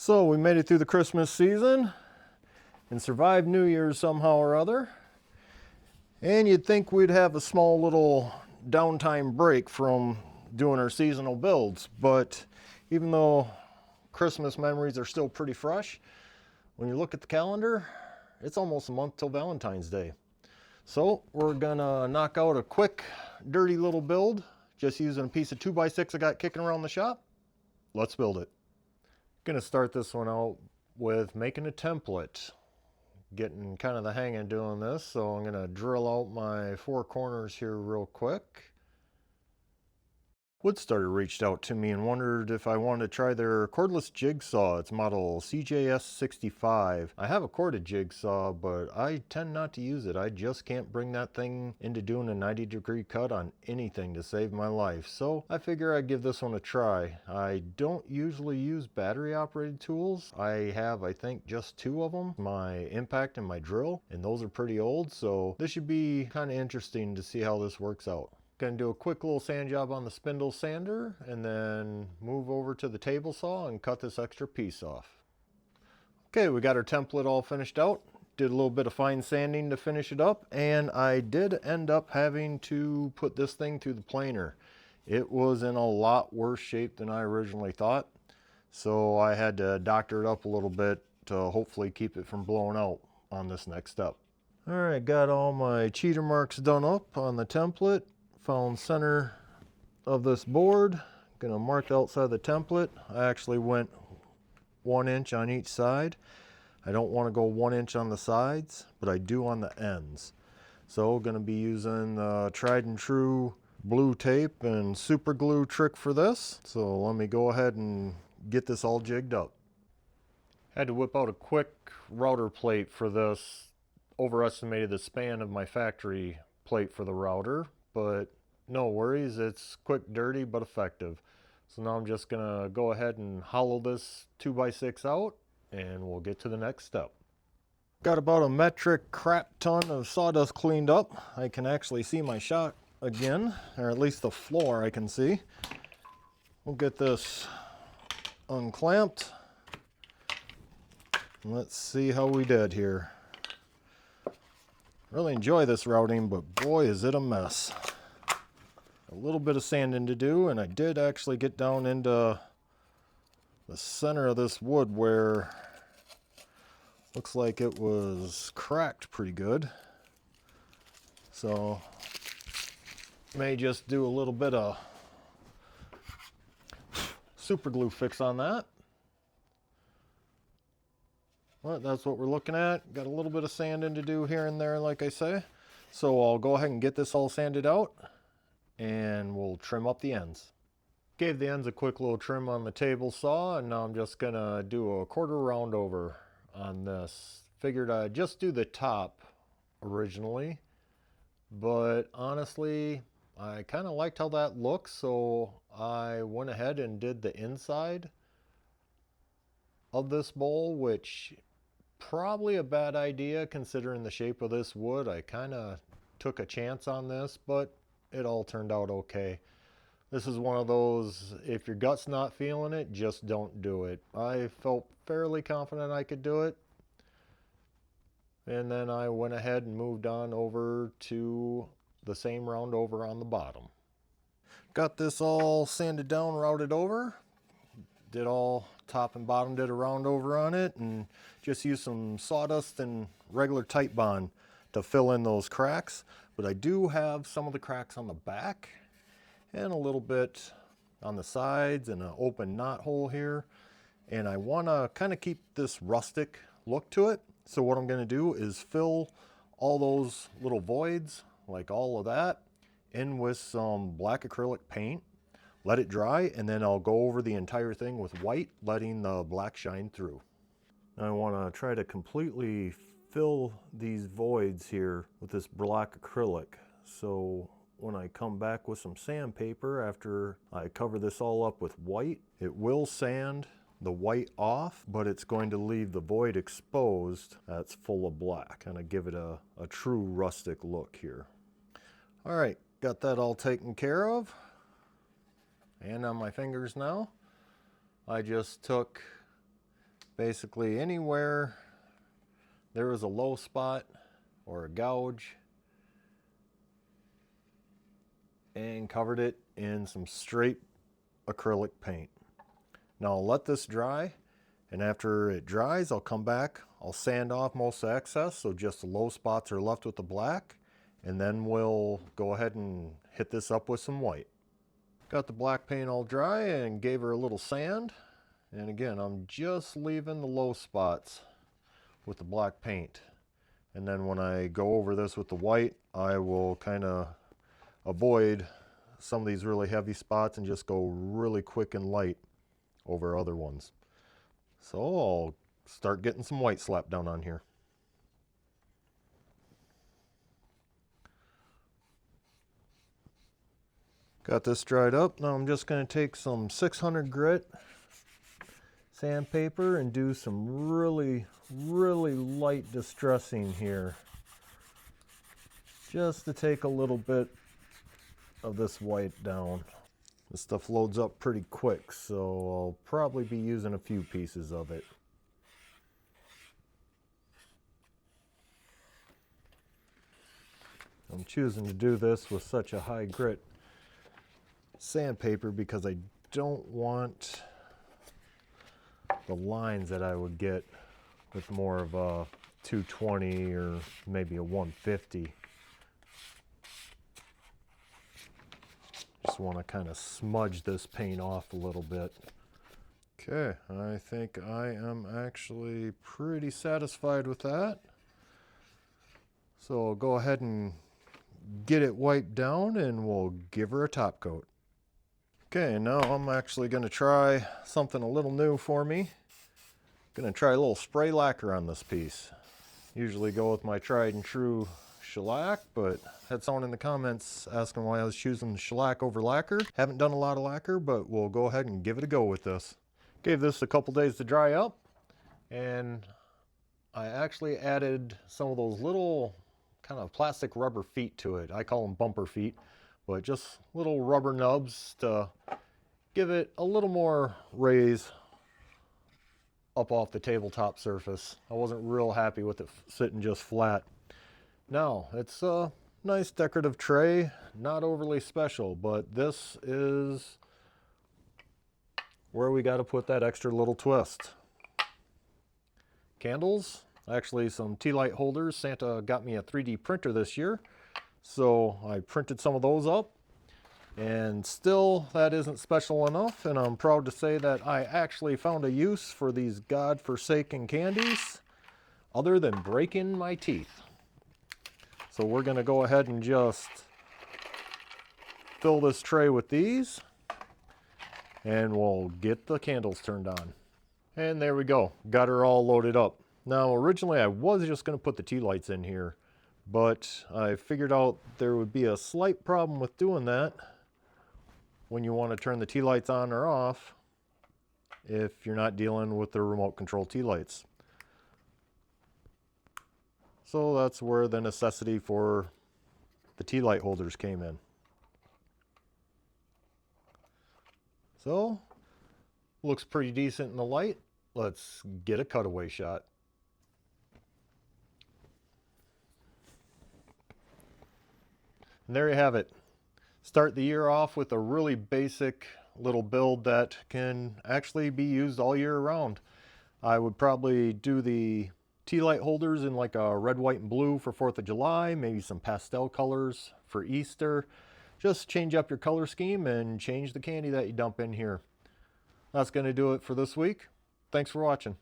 So we made it through the Christmas season and survived New Year's somehow or other. And you'd think we'd have a small little downtime break from doing our seasonal builds, but even though Christmas memories are still pretty fresh, when you look at the calendar, it's almost a month till Valentine's Day. So we're gonna knock out a quick, dirty little build, just using a piece of 2x6 I got kicking around the shop. Let's build it. Gonna start this one out with making a template. Getting kind of the hang of doing this, so I'm gonna drill out my 4 corners here real quick. Woodstarter reached out to me and wondered if I wanted to try their cordless jigsaw. It's model CJS65. I have a corded jigsaw, but I tend not to use it. I just can't bring that thing into doing a 90-degree cut on anything to save my life. So I figure I'd give this one a try. I don't usually use battery operated tools. I have, I think, just 2 of them, my impact and my drill, and those are pretty old. So this should be kind of interesting to see how this works out. Gonna do a quick little sand job on the spindle sander and then move over to the table saw and cut this extra piece off. Okay, we got our template all finished out. Did a little bit of fine sanding to finish it up, and I did end up having to put this thing through the planer. It was in a lot worse shape than I originally thought, so I had to doctor it up a little bit to hopefully keep it from blowing out on this next step. All right, got all my cheater marks done up on the template. Found center of this board. Gonna mark the outside of the template. I actually went 1 inch on each side. I don't want to go 1 inch on the sides, but I do on the ends. So gonna be using the tried and true blue tape and super glue trick for this. So let me go ahead and get this all jigged up. Had to whip out a quick router plate for this. Overestimated the span of my factory plate for the router, but no worries, it's quick, dirty, but effective. So now I'm just gonna go ahead and hollow this 2x6 out and we'll get to the next step. Got about a metric crap ton of sawdust cleaned up. I can actually see my shop again, or at least the floor I can see. We'll get this unclamped. Let's see how we did here. Really enjoy this routing, but boy is it a mess. A little bit of sanding to do, and I did actually get down into the center of this wood where looks like it was cracked pretty good. So may just do a little bit of super glue fix on that. Well, that's what we're looking at. Got a little bit of sanding to do here and there, like I say. So I'll go ahead and get this all sanded out and we'll trim up the ends. Gave the ends a quick little trim on the table saw, and now I'm just gonna do a 1/4 round over on this. Figured I'd just do the top originally, but honestly, I kind of liked how that looks, so I went ahead and did the inside of this bowl, which probably a bad idea considering the shape of this wood. I kind of took a chance on this, but it all turned out okay. This is one of those, if your gut's not feeling it, just don't do it. I felt fairly confident I could do it. And then I went ahead and moved on over to the same round over on the bottom. Got this all sanded down, routed over. Did all top and bottom, did a round over on it, and just used some sawdust and regular Tite Bond to fill in those cracks. But I do have some of the cracks on the back and a little bit on the sides and an open knot hole here. And I want to kind of keep this rustic look to it. So what I'm going to do is fill all those little voids, like all of that, in with some black acrylic paint. Let it dry, and then I'll go over the entire thing with white, letting the black shine through. I want to try to completely fill these voids here with this black acrylic. So when I come back with some sandpaper after I cover this all up with white, it will sand the white off, but it's going to leave the void exposed that's full of black, kind of give it a true rustic look here. All right, got that all taken care of. And on my fingers now, I just took Basically anywhere there is a low spot or a gouge, and covered it in some straight acrylic paint. Now I'll let this dry, and after it dries I'll come back, I'll sand off most of the excess so just the low spots are left with the black, and then we'll go ahead and hit this up with some white. Got the black paint all dry and gave her a little sand, and again I'm just leaving the low spots with the black paint, and then when I go over this with the white I will kind of avoid some of these really heavy spots and just go really quick and light over other ones. So I'll start getting some white slapped down on here. Got this dried up. Now I'm just going to take some 600 grit sandpaper and do some really light distressing here, just to take a little bit of this white down. This stuff loads up pretty quick, so I'll probably be using a few pieces of it. I'm choosing to do this with such a high grit sandpaper because I don't want the lines that I would get with more of a 220 or maybe a 150. Just want to kind of smudge this paint off a little bit. Okay, I think I am actually pretty satisfied with that. So I'll go ahead and get it wiped down and we'll give her a top coat. Okay, now I'm actually going to try something a little new for me. Going to try a little spray lacquer on this piece. Usually go with my tried and true shellac, but had someone in the comments asking why I was choosing shellac over lacquer. Haven't done a lot of lacquer, but we'll go ahead and give it a go with this. Gave this a couple days to dry up, and I actually added some of those little kind of plastic rubber feet to it. I call them bumper feet, but just little rubber nubs to give it a little more raise up off the tabletop surface. I wasn't real happy with it sitting just flat. Now, it's a nice decorative tray, not overly special, but this is where we got to put that extra little twist. Candles, actually some tea light holders. Santa got me a 3D printer this year, so I printed some of those up, and still that isn't special enough, and I'm proud to say that I actually found a use for these god-forsaken candies other than breaking my teeth. So we're going to go ahead and just fill this tray with these, and we'll get the candles turned on. And there we go. Got her all loaded up. Now originally I was just going to put the tea lights in here, but I figured out there would be a slight problem with doing that when you want to turn the tea lights on or off if you're not dealing with the remote control tea lights. So that's where the necessity for the tea light holders came in. So, looks pretty decent in the light. Let's get a cutaway shot. And there you have it. Start the year off with a really basic little build that can actually be used all year round. I would probably do the tea light holders in like a red, white, and blue for 4th of July, maybe some pastel colors for Easter. Just change up your color scheme and change the candy that you dump in here. That's going to do it for this week. Thanks for watching.